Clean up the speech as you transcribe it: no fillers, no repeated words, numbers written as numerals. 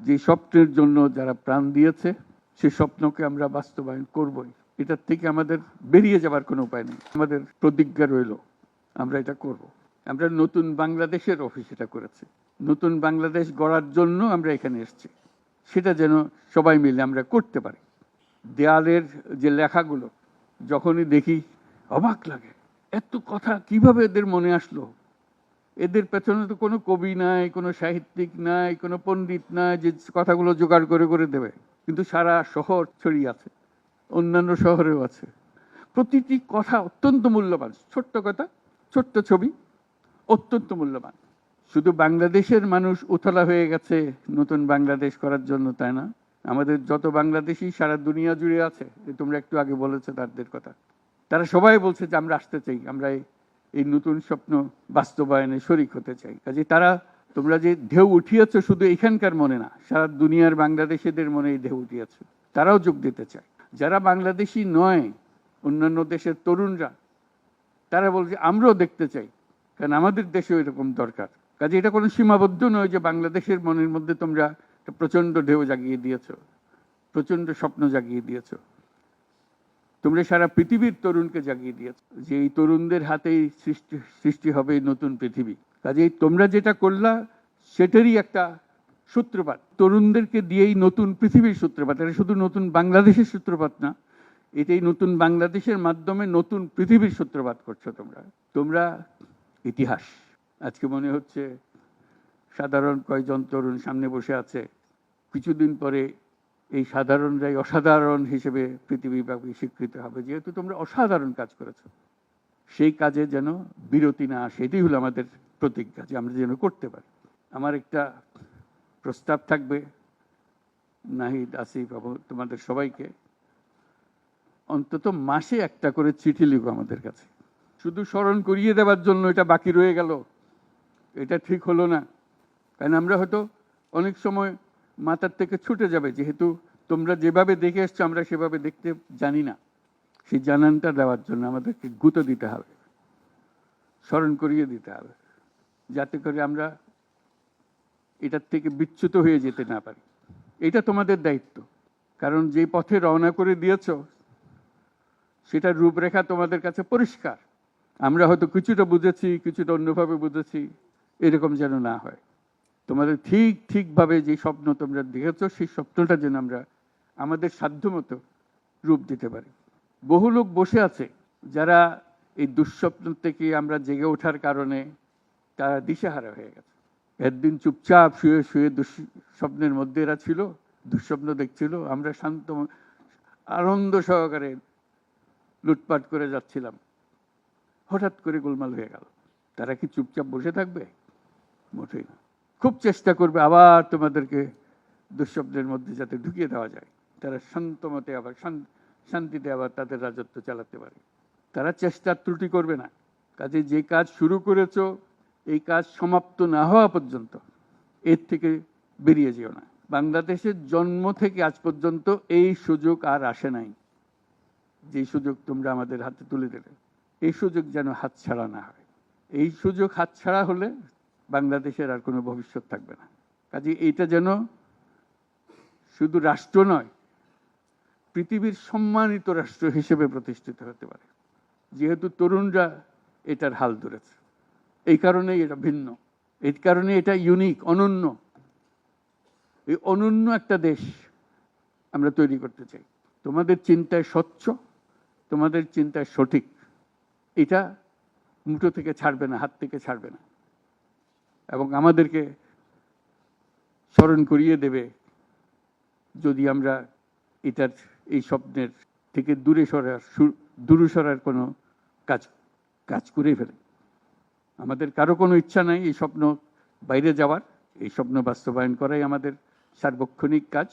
যে স্বপ্নের জন্য যারা প্রাণ দিয়েছে সে স্বপ্নকে আমরা বাস্তবায়ন করবই। এটার থেকে আমাদের বেরিয়ে যাবার কোনো উপায় নেই। আমাদের প্রতিজ্ঞা রইল আমরা এটা করব। আমরা নতুন বাংলাদেশের অফিস এটা করেছি। নতুন বাংলাদেশ গড়ার জন্য আমরা এখানে এসেছি, সেটা যেন সবাই মিলে আমরা করতে পারি। দেয়ালের যে লেখাগুলো যখনই দেখি অবাক লাগে, এত কথা কিভাবে এদের মনে আসলো। এদের পেছনে তো কোনো কবি নাই, কোনো সাহিত্যিক নাই, কোনো পণ্ডিত নাই যে কথাগুলো জোগাড় করে করে দেবে, কিন্তু সারা শহর ছড়িয়ে আছে, অন্যান্য শহরেও আছে। প্রতিটি কথা অত্যন্ত মূল্যবান, ছোট্ট কথা, ছোট্ট ছবি, অত্যন্ত মূল্যবান। শুধু বাংলাদেশের মানুষ উতলা হয়ে গেছে নতুন বাংলাদেশ করার জন্য, তাই না? আমাদের যত বাংলাদেশি সারা দুনিয়া জুড়ে আছে, তোমরা একটু আগে বলেছো তাদের কথা, তারা সবাই বলছে যে আমরা আসতে চাই, আমরা এই নতুন স্বপ্ন বাস্তবায়নে শরিক হতে চাই। কাজে তারা, তোমরা যে ঢেউ উঠিয়েছ শুধু এখানকার মনে না, সারা দুনিয়ার বাংলাদেশিদের মনে এই ঢেউ উঠিয়েছে, তারাও যোগ দিতে চায়। যারা বাংলাদেশি নয়, অন্যান্য দেশের তরুণরা, তারা বলছে আমরাও দেখতে চাই, কারণ আমাদের দেশেও এরকম দরকার। কাজে এটা কোনো সীমাবদ্ধ নয় যে বাংলাদেশের মনের মধ্যে তোমরা প্রচন্ড ঢেউ জাগিয়ে দিয়েছ, প্রচন্ড স্বপ্ন জাগিয়ে দিয়েছ। তোমরা সারা পৃথিবীর তরুণকে জাগিয়ে দিয়েছ যে এই তরুণদের হাতেই সৃষ্টি হবে নতুন পৃথিবী। কাজেই তোমরা যেটা করলা সেটারই একটা সূত্রপাত, তরুণদেরকে দিয়েই নতুন পৃথিবীর সূত্রপাত। এটা শুধু নতুন বাংলাদেশের সূত্রপাত না, এটাই নতুন বাংলাদেশের মাধ্যমে নতুন পৃথিবীর সূত্রপাত করছো তোমরা। তোমরা ইতিহাস। আজকে মনে হচ্ছে সাধারণ কয়েকজন তরুণ সামনে বসে আছে, কিছুদিন পরে এই সাধারণরাই অসাধারণ হিসেবে পৃথিবীব্যাপী স্বীকৃত হবে, যেহেতু তোমরা অসাধারণ কাজ করেছো। সেই কাজে যেন বিরতি না আসে, এটাই হলো আমাদের প্রতিজ্ঞা, যে আমরা যেন করতে পারি। আমার একটা প্রস্তাব থাকবে নাহিদ, আসিফ এবং তোমাদের সবাইকে, অন্তত মাসে একটা করে চিঠি লিখো আমাদের কাছে। শুধু স্মরণ করিয়ে দেওয়ার জন্য এটা বাকি রয়ে গেল, এটা ঠিক হলো না। কারণ আমরা হয়তো অনেক সময় মাথার থেকে ছুটে যাবে, যেহেতু তোমরা যেভাবে দেখে এসছো আমরা সেভাবে দেখতে জানি না। সেই জানানটা দেওয়ার জন্য আমাদেরকে গুঁতো দিতে হবে, স্মরণ করিয়ে দিতে হবে, যাতে করে আমরা এটার থেকে বিচ্যুত হয়ে যেতে না পারি। এটা তোমাদের দায়িত্ব, কারণ যে পথে রওনা করে দিয়েছ সেটার রূপরেখা তোমাদের কাছে পরিষ্কার। আমরা হয়তো কিছুটা বুঝেছি, কিছুটা অন্যভাবে বুঝেছি, এরকম যেন না হয়। তোমাদের ঠিকভাবে যে স্বপ্ন তোমরা দেখেছো সেই স্বপ্নটা যেন আমরা আমাদের সাধ্যমতো রূপ দিতে পারি। বহু লোক বসে আছে যারা এই দুঃস্বপ্ন থেকে আমরা জেগে ওঠার কারণে তারা দিশেহারা হয়ে গেছে। একদিন চুপচাপ শুয়ে শুয়ে দুঃস্বপ্নের মধ্যে এরা ছিল, দুঃস্বপ্ন দেখছিল, আমরা শান্ত আনন্দ সহকারে লুটপাট করে যাচ্ছিলাম, হঠাৎ করে গোলমাল হয়ে গেল। তারা কি চুপচাপ বসে থাকবে? মোটেই না। খুব চেষ্টা করবে আবার তোমাদেরকে দুঃস্বপ্নের মধ্যে যাতে ঢুকিয়ে দেওয়া যায়, তারা শান্তমতে আবার শান্তিতে আবার তাদের রাজত্ব চালাতে পারে। তারা চেষ্টার ত্রুটি করবে না। কাজে যে কাজ শুরু করেছো এই কাজ সমাপ্ত না হওয়া পর্যন্ত এর থেকে বেরিয়ে যেও না। বাংলাদেশের জন্ম থেকে আজ পর্যন্ত এই সুযোগ আর আসে নাই, যে সুযোগ তোমরা আমাদের হাতে তুলে দেবে। এই সুযোগ যেন হাতছাড়া না হয়। এই সুযোগ হাতছাড়া হলে বাংলাদেশের আর কোনো ভবিষ্যৎ থাকবে না। কাজে এইটা যেন শুধু রাষ্ট্র নয়, পৃথিবীর সম্মানিত রাষ্ট্র হিসেবে প্রতিষ্ঠিত হতে পারে, যেহেতু তরুণরা এটার হাল ধরেছে। এই কারণেই এটা ভিন্ন, এই কারণে এটা ইউনিক, অনন্য। এই অনন্য একটা দেশ আমরা তৈরি করতে চাই। তোমাদের চিন্তায় স্বচ্ছ, তোমাদের চিন্তায় সঠিক, এটা মুঠো থেকে ছাড়বে না, হাত থেকে ছাড়বে না, এবং আমাদেরকে স্মরণ করিয়ে দেবে যদি আমরা এটার এই স্বপ্নের থেকে দূরে সরার কোনো কাজ করে ফেলে। আমাদের কারো কোনো ইচ্ছা নাই এই স্বপ্ন বাইরে যাওয়ার, এই স্বপ্ন বাস্তবায়ন করাই আমাদের সার্বক্ষণিক কাজ।